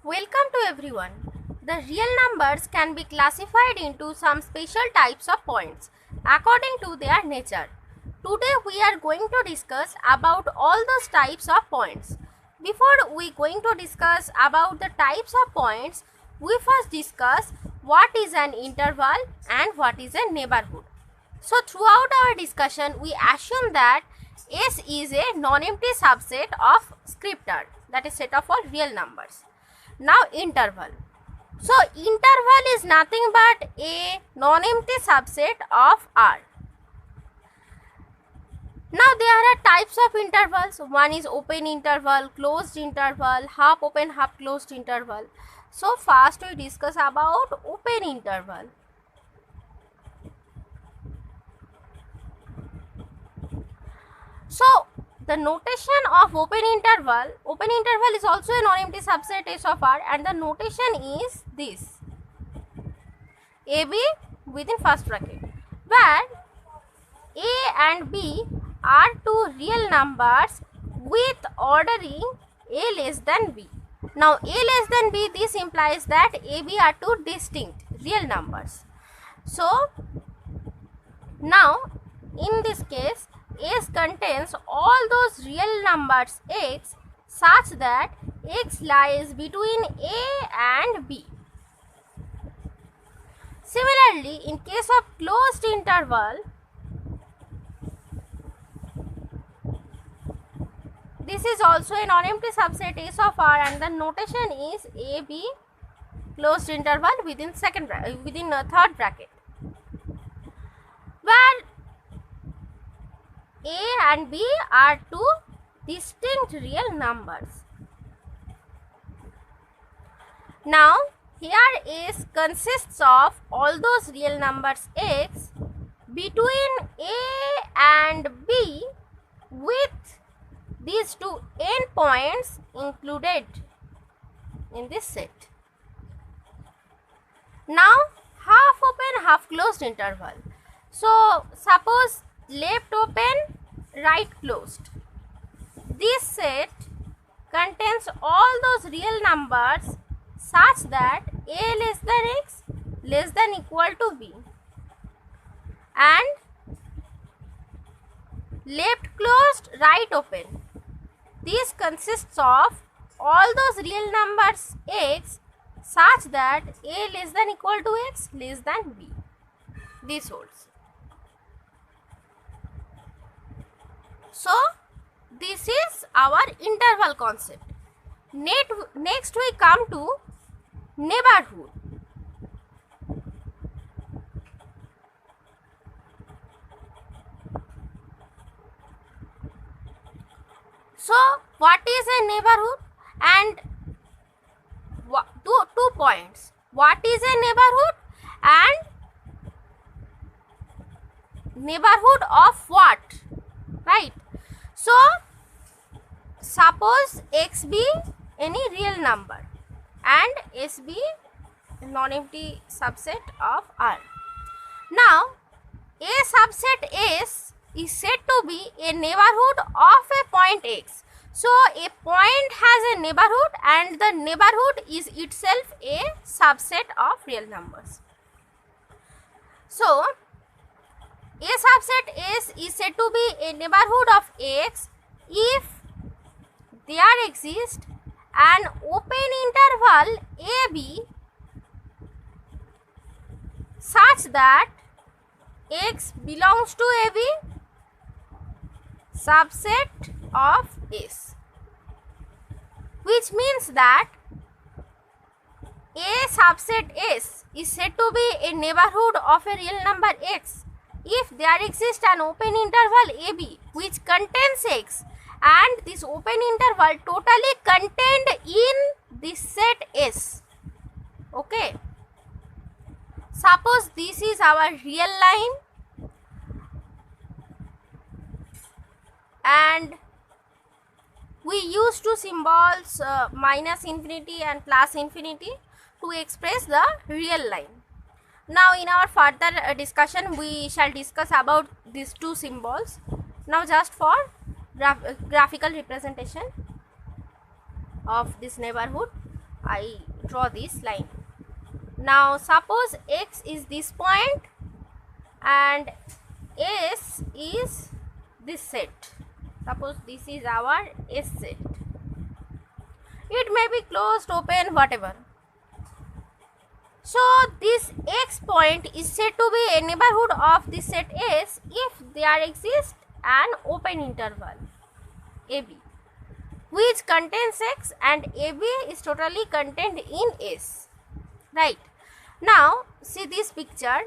Welcome to everyone. The real numbers can be classified into some special types of points according to their nature. Today we are going to discuss about all those types of points. Before we going to discuss about the types of points, we first discuss what is an interval and what is a neighborhood. So throughout our discussion we assume that S is a non-empty subset of scriptor, that is set of all real numbers. Now interval. So interval is nothing but a non-empty subset of R. Now there are types of intervals. One is open interval, closed interval, half open, half closed interval. So first we discuss about open interval. So the notation of open interval is also a non-empty subset S of R, and the notation is this: AB within first bracket, where A and B are two real numbers with ordering A less than B. Now A less than B, this implies that AB are two distinct real numbers. So now in this case, S contains all those real numbers x such that x lies between A and B. Similarly, in case of closed interval, this is also a non-empty subset S of R, and the notation is AB closed interval within third bracket, where A and B are two distinct real numbers. Now here S consists of all those real numbers x between A and B with these two endpoints included in this set. Now half open, half closed interval. So suppose left open, right closed. This set contains all those real numbers such that A less than x less than equal to B, and left closed, right open. This consists of all those real numbers x such that A less than equal to x less than B. This holds. So this is our interval concept. Next we come to neighborhood. So what is a neighborhood? And two points. What is a neighborhood and neighborhood of what? Right. So suppose x be any real number and s be a non-empty subset of R. Now a subset S is said to be a neighborhood of a point x. So a point has a neighborhood, and the neighborhood is itself a subset of real numbers. So a subset S is said to be a neighborhood of x if there exists an open interval AB such that x belongs to AB subset of S, which means that a subset S is said to be a neighborhood of a real number x if there exists an open interval AB which contains x, and this open interval totally contained in this set S. Okay. Suppose this is our real line and we use two symbols minus infinity and plus infinity to express the real line. Now in our further discussion we shall discuss about these two symbols. Now just for graphical representation of this neighborhood, I draw this line. Now suppose X is this point and S is this set. Suppose this is our S set. It may be closed, open, whatever. So this X point is said to be a neighborhood of this set S if there exists an open interval AB which contains X and AB is totally contained in S. Right. Now see this picture.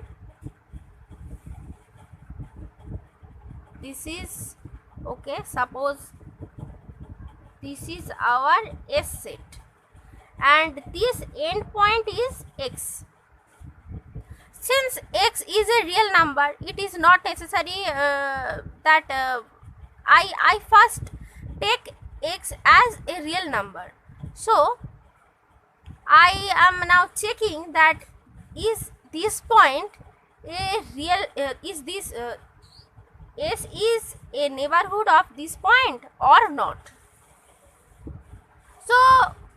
This is okay. Suppose this is our S set and this end point is X. Since X is a real number, it is not necessary that I first take X as a real number. So I am now checking that is this point a real S is a neighborhood of this point or not. So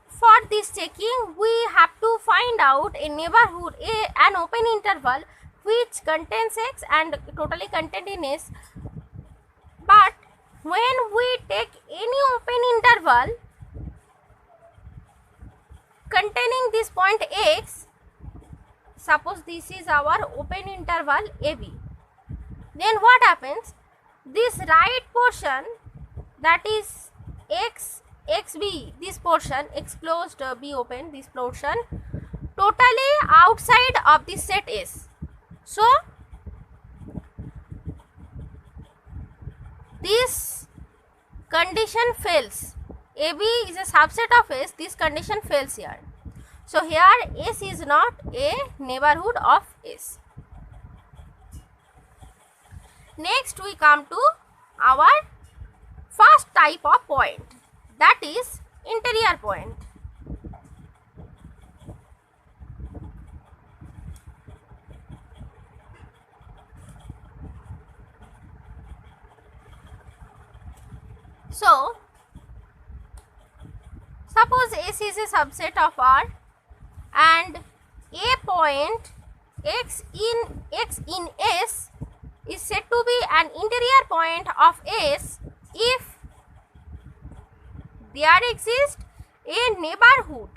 for this checking we have to find out a neighborhood, an open interval which contains X and totally contained in S. But when we take any open interval containing this point X, suppose this is our open interval AB, then what happens? This right portion, that is X, XB, this portion, X closed, B open, this portion, totally outside of this set S. So this condition fails. AB is a subset of S, this condition fails here. So here S is not a neighborhood of S. Next we come to our first type of point, that is interior point. So suppose S is a subset of R and a point X in S is said to be an interior point of S if there exists a neighborhood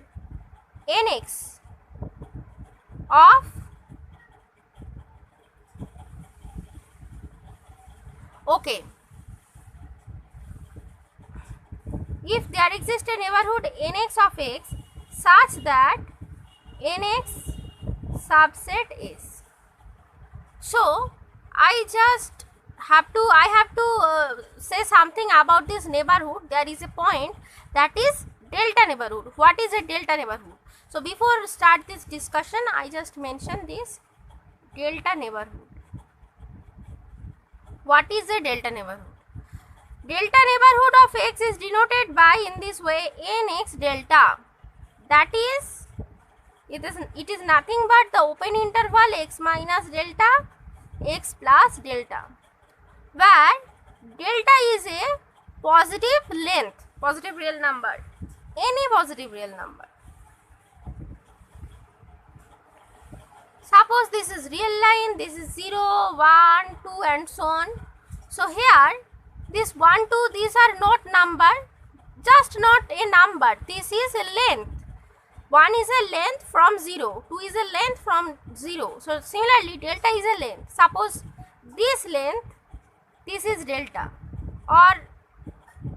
Nx of if there exists a neighborhood Nx of X such that Nx subset is. So I have to say something about this neighborhood. There is a point that is delta neighborhood. What is a delta neighborhood? So before start this discussion, I just mention this delta neighborhood. What is a delta neighborhood? Delta neighborhood of X is denoted by in this way Nx delta. That is, it is nothing but the open interval X minus delta, X plus delta, where delta is a positive length, positive real number, any positive real number. Suppose this is real line, this is 0, 1, 2 and so on. So here this 1, 2, these are not number, just not a number, this is a length. 1 is a length from 0, 2 is a length from 0. So similarly delta is a length. Suppose this length, this is delta, or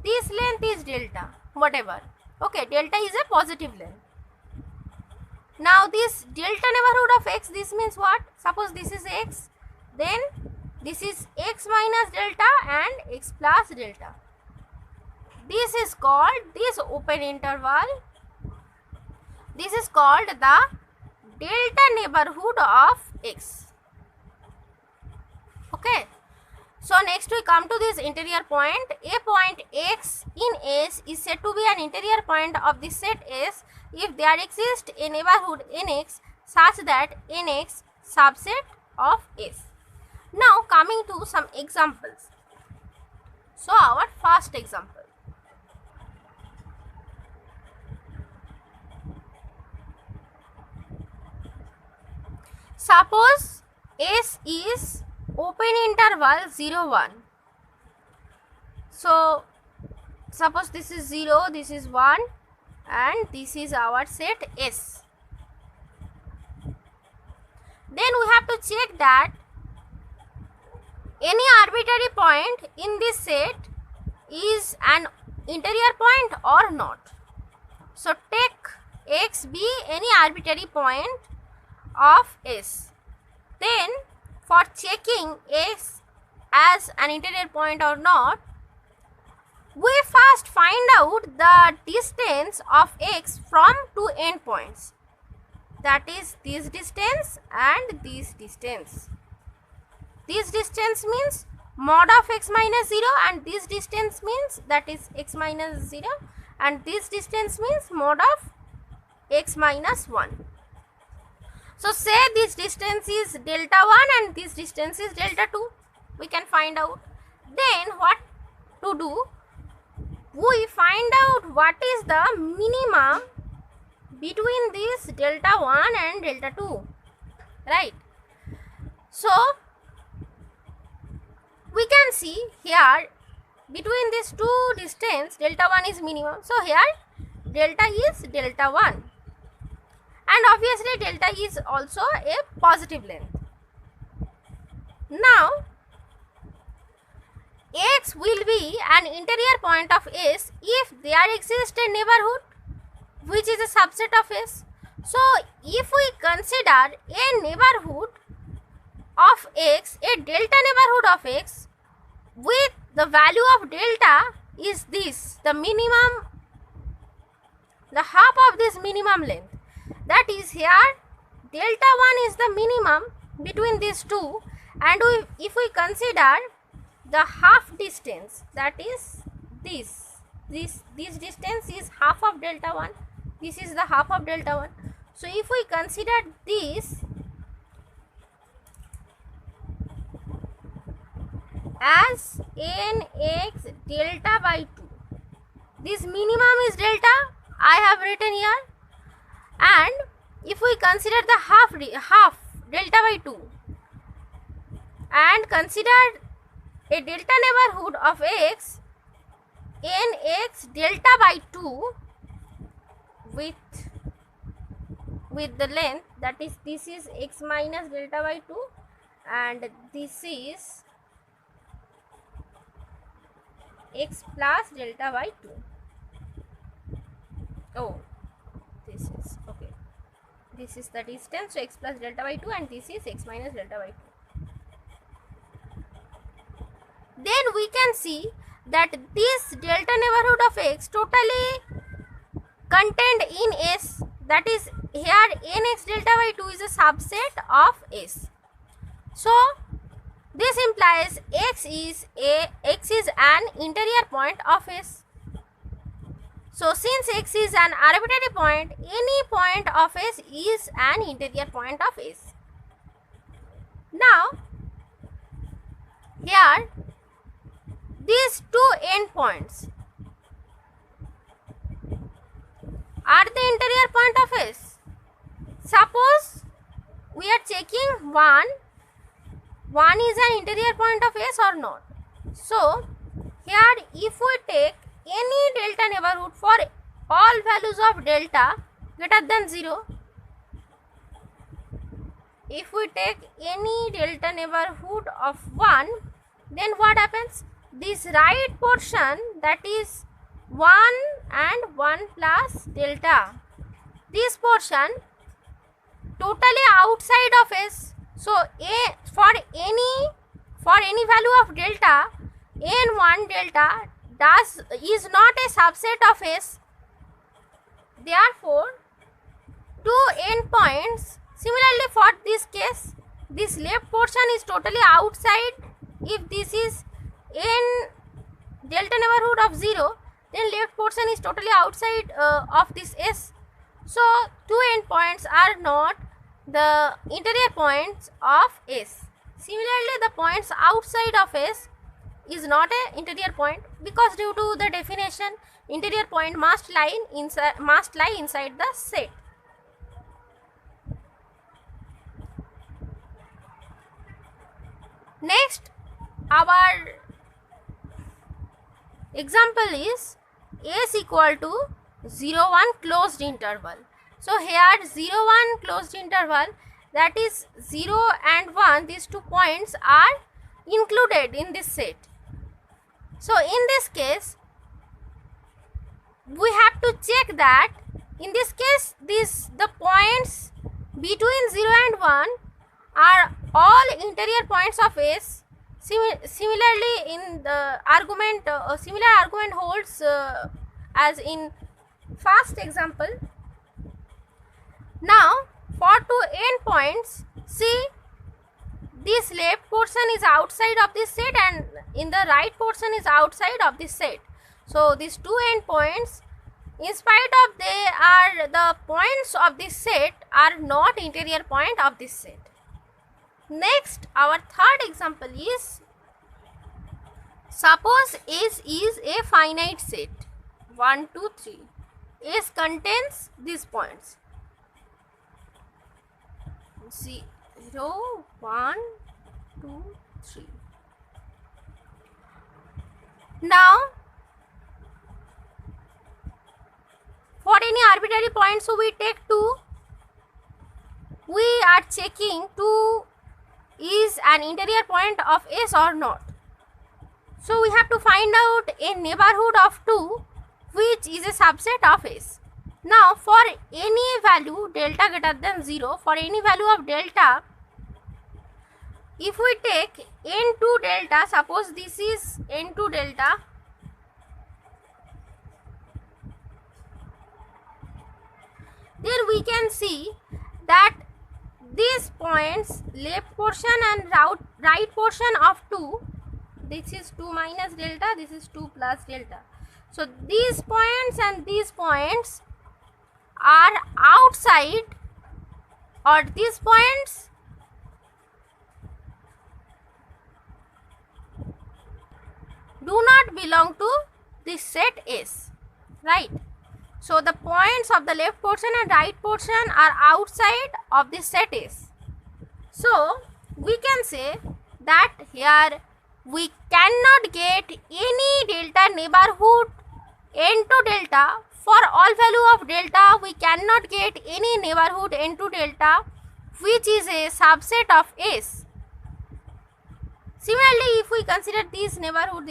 this length is delta, whatever. Okay, delta is a positive length. Now this delta neighborhood of X, this means what? Suppose this is X, then this is X minus delta and X plus delta. This is called, this open interval, this is called the delta neighborhood of X. Okay. So next we come to this interior point. A point X in S is said to be an interior point of the set S if there exists a neighborhood Nx such that Nx subset of S. Now coming to some examples. So our first example. Suppose S is open interval 0 1. So suppose this is 0, this is 1, and this is our set S. Then we have to check that any arbitrary point in this set is an interior point or not. So take X be any arbitrary point of S. Then for checking X as an interior point or not, we first find out the distance of X from two endpoints, that is this distance and this distance. This distance means mod of x minus 0, and this distance means that is x minus 0, and this distance means mod of x minus 1. So say this distance is delta 1 and this distance is delta 2. We can find out. Then what to do? We find out what is the minimum between this delta 1 and delta 2, right? So we can see here between these two distance delta 1 is minimum. So here delta is delta 1, and obviously delta is also a positive length. Now X will be an interior point of S if there exists a neighborhood which is a subset of S. So if we consider a neighborhood of X, a delta neighborhood of X with the value of delta is this, the minimum, the half of this minimum length, that is here delta 1 is the minimum between these two, and if we consider the half distance, that is this distance is half of delta 1, this is the half of delta 1. So if we consider this as nx delta by 2, this minimum is delta I have written here, and if we consider the half delta by 2 and consider a delta neighborhood of x, nx delta by 2 with the length, that is this is x minus delta by 2 and this is x plus delta by 2. Oh, this is okay, this is the distance, so x plus delta by 2, and this is x minus delta by 2. Then we can see that this delta neighborhood of x totally contained in S, that is here nx delta by 2 is a subset of S. So this implies x is an interior point of S. So since x is an arbitrary point, any point of S is an interior point of S. Now here these two endpoints are the interior point of S. Suppose we are checking one is an interior point of S or not. So here if we take any delta neighborhood for all values of delta greater than 0, if we take any delta neighborhood of 1, then what happens? This right portion, that is 1 and 1 plus delta, this portion totally outside of S. So for any value of delta, n1 delta is not a subset of S. Therefore two endpoints, similarly for this case, this left portion is totally outside. If this is n delta neighborhood of 0, then left portion is totally outside of this S. So two endpoints are not the interior points of S. Similarly, the points outside of S is not an interior point, because due to the definition, interior point must lie inside the set. Next, our example is S equal to 0, 1 closed interval. So here 0, 1 closed interval, that is 0 and 1, these 2 points are included in this set. So in this case, we have to check that in this case the points between 0 and 1 are all interior points of S. Similarly, in the argument, similar argument holds as in first example. Now, for two endpoints, see, this left portion is outside of this set and in the right portion is outside of this set. So, these two endpoints, in spite of they are the points of this set, are not interior point of this set. Next, our third example is, suppose S is a finite set, 1, 2, 3. S contains these points 0, 1, 2, 3. Now, for any arbitrary point, so we take 2. We are checking 2 is an interior point of S or not. So we have to find out a neighborhood of 2 which is a subset of S. Now for any value delta greater than 0, for any value of delta, if we take n2 delta, suppose this is n2 delta, then we can see that these points, left portion and right portion of 2, this is 2 minus delta, this is 2 plus delta. So these points and these points are outside, or these points do not belong to this set S, right? So the points of the left portion and right portion are outside of this set S. So we can say that here we cannot get any delta neighborhood n to delta. For all value of delta, we cannot get any neighborhood n to delta which is a subset of S. Similarly, if we consider this neighborhood,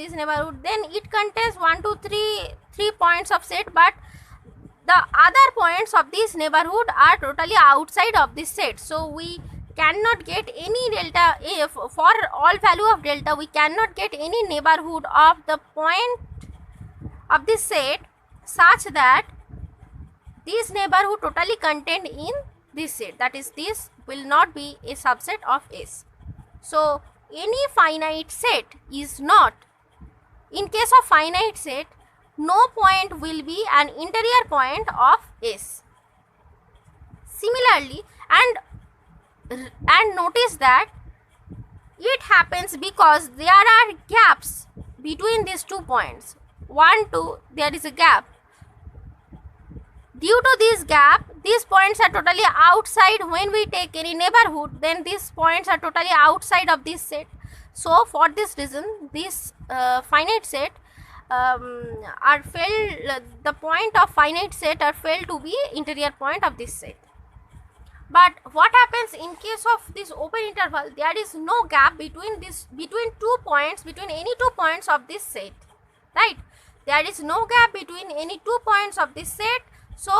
then it contains 1, 2, 3 points of set, but the other points of this neighborhood are totally outside of this set. So we cannot get any delta. If for all value of delta, we cannot get any neighborhood of the point of this set such that this neighborhood totally contained in this set, that is, this will not be a subset of S. So any finite set is not, in case of finite set, no point will be an interior point of S. Similarly, and notice that it happens because there are gaps between these 2 points. 1, 2, there is a gap. Due to this gap, these points are totally outside. When we take any neighborhood, then these points are totally outside of this set. So for this reason, this finite set are felt, the point of finite set are felt to be interior point of this set. But what happens in case of this open interval? There is no gap between between 2 points, between any 2 points of this set, right? There is no gap between any 2 points of this set. So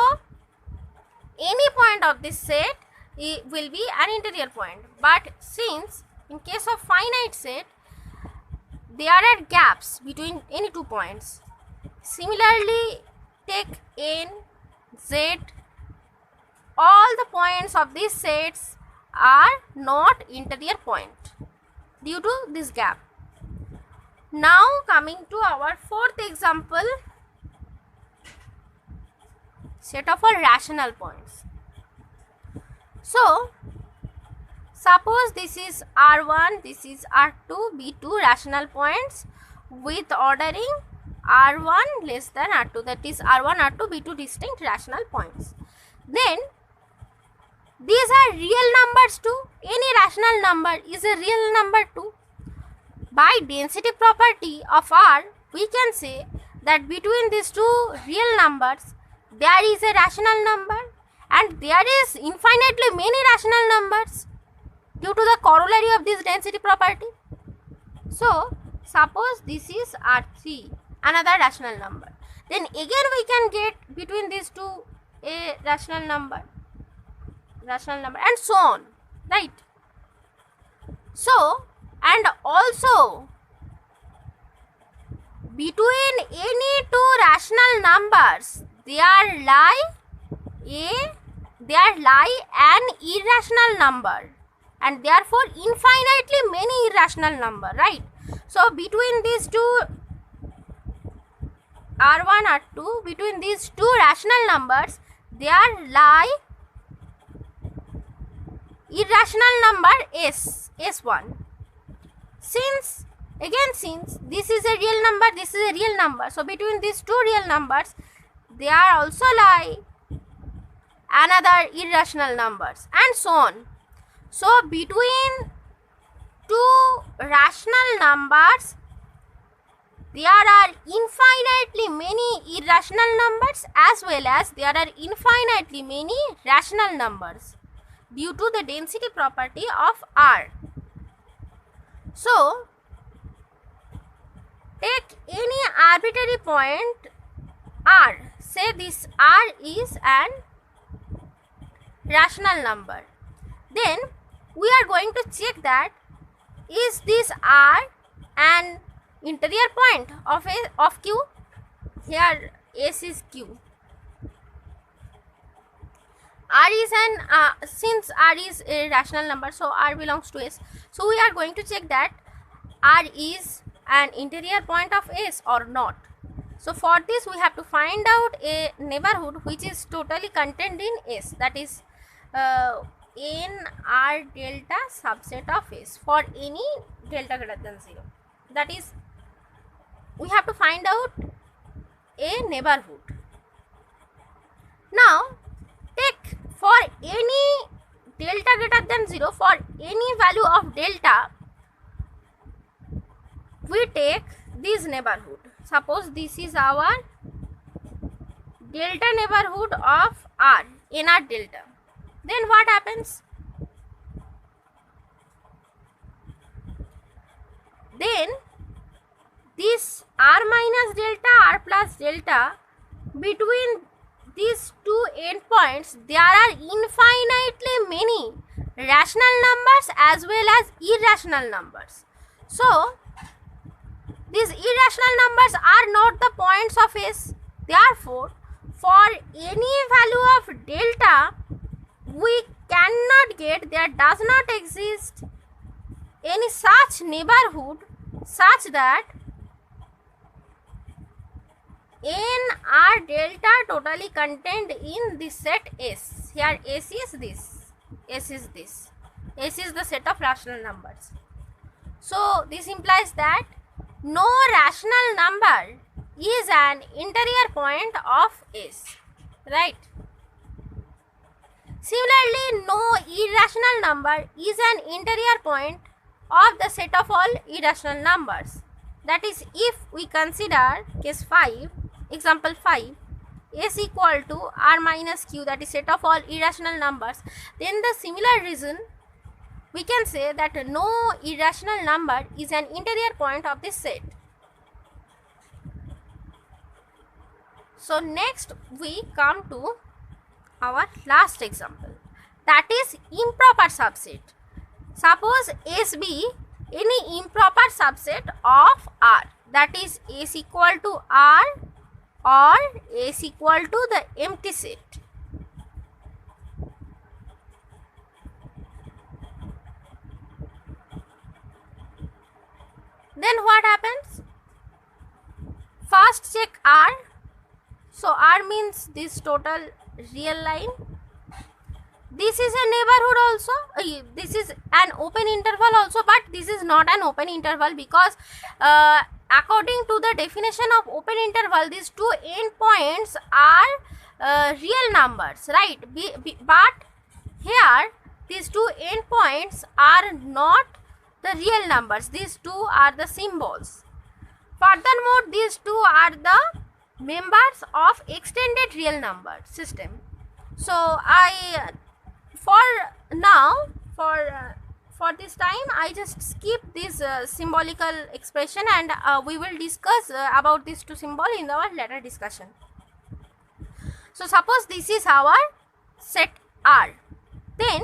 any point of this set will be an interior point. But since in case of finite set, there are gaps between any 2 points. Similarly, take n, z, all the points of these sets are not interior point due to this gap. Now coming to our fourth example, set of all rational points. So suppose this is R1, this is R2, B2 rational points with ordering R1 less than R2, that is R1, R2, B2 distinct rational points. Then these are real numbers too. Any rational number is a real number too. by density property of R, we can say that between these two real numbers there is a rational number and there is infinitely many rational numbers due to the corollary of this density property. So suppose this is R3, another rational number, then again we can get between these two a rational number and so on, right? So, and also between any two rational numbers there lie an irrational number and therefore infinitely many irrational number, right? So between these two R1, R2, between these two rational numbers there lie irrational number S1. Since this is a real number, this is a real number, so between these two real numbers there also lie another irrational numbers and so on. So between two rational numbers there are infinitely many irrational numbers as well as there are infinitely many rational numbers due to the density property of R. So take any arbitrary point R, say this R is an rational number, then we are going to check that is this R an interior point of Q. Here S is Q. R is an since R is a rational number, so R belongs to S. So we are going to check that R is an interior point of S or not. So for this we have to find out a neighborhood which is totally contained in S, that is n R delta subset of S for any delta greater than 0. That is, we have to find out a neighborhood. Now take for any delta greater than 0, for any value of delta, we take this neighborhood. Suppose this is our delta neighborhood of R, nr delta. Then what happens? Then this R minus delta, R plus delta, between these two endpoints there are infinitely many rational numbers as well as irrational numbers. So these irrational numbers are not the points of S. Therefore, for any value of delta, we cannot get, there does not exist any such neighborhood such that n R delta totally contained in this set S. Here S is this, S is this, S is the set of rational numbers. So this implies that no rational number is an interior point of S, right? Similarly, no irrational number is an interior point of the set of all irrational numbers. That is, if we consider case 5, example 5, S equal to R minus Q, that is set of all irrational numbers, then the similar reason we can say that no irrational number is an interior point of this set. So next we come to our last example, that is improper subset. Suppose S be any improper subset of R, that is S equal to R or S equal to the empty set. Then what happens? First check R. So R means this total real line. This is a neighborhood also. This is an open interval also, but this is not an open interval because according to the definition of open interval, these two endpoints are real numbers, right? But here these two endpoints are not the real numbers. These two are the symbols. Furthermore, these two are the members of extended real number system. So for now, for this time, I just skip this symbolical expression, and we will discuss about these two symbols in our later discussion. So suppose this is our set R. Then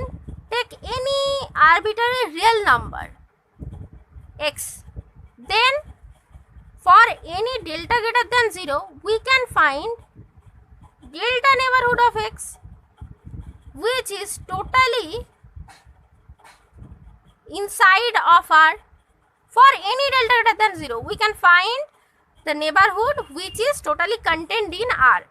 take any arbitrary real number x. Then for any delta greater than 0, we can find delta neighborhood of x, which is totally inside of R. For any delta greater than 0, we can find the neighborhood which is totally contained in R.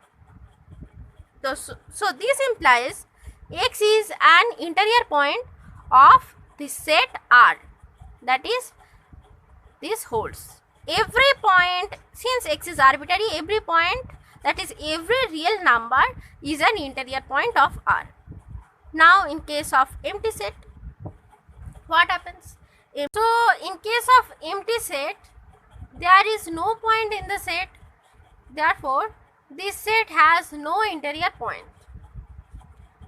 So this implies x is an interior point of the set R. That is, this holds. Every point, since x is arbitrary, every point, that is every real number, is an interior point of R. Now in case of empty set, what happens? So in case of empty set, there is no point in the set, therefore this set has no interior point.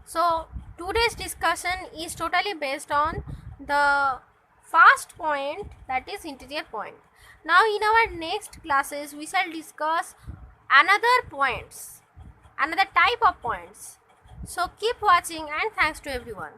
So today's discussion is totally based on the first point, that is interior point. Now in our next classes we shall discuss another points, another type of points. So keep watching, and thanks to everyone.